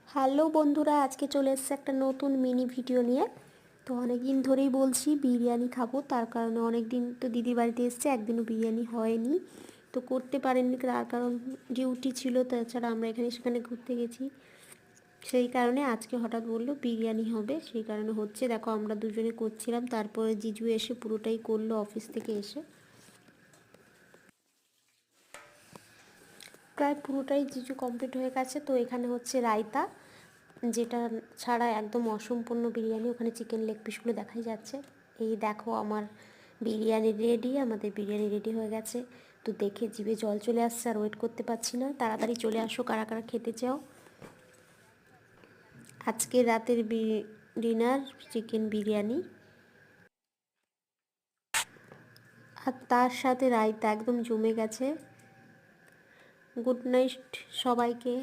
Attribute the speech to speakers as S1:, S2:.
S1: Hello বন্ধুরা, আজকে চলে এসেছে একটা নতুন মিনি ভিডিও নিয়ে। তো অনেক দিন ধরেই বলছি বিরিয়ানি খাবো, তার কারণে অনেক দিন তো দিদির বাড়িতে এসেছে, একদিনও বিরিয়ানি হয়নি। তো করতে পারেননি তার কারণ ডিউটি ছিল, তাছাড়া আমরা এখানে সেখানে ঘুরতে গেছি। সেই কারণে আজকে হঠাৎ বললো বিরিয়ানি হবে, সেই কারণে হচ্ছে। দেখো আমরা দুজনে করছিলাম, তারপরে জিজু এসে পুরোটাই করলো অফিস থেকে এসে। প্রায় পুরোটাই জিজু কমপ্লিট হয়ে গেছে। তো এখানে হচ্ছে রায়তা, যেটা ছাড়া একদম অসম্পূর্ণ বিরিয়ানি। ওখানে চিকেন লেগ পিসগুলো দেখাই যাচ্ছে। এই দেখো আমার বিরিয়ানি রেডি, আমাদের বিরিয়ানি রেডি হয়ে গেছে। তো দেখে জিভে জল চলে আসছে, আর ওয়েট করতে পারছি না। তাড়াতাড়ি চলে আসো কারা কারা খেতে চাও। আজকে রাতের ডিনার চিকেন বিরিয়ানি, আর তার সাথে রায়তা, একদম জমে গেছে। গুড নাইট সবাইকে।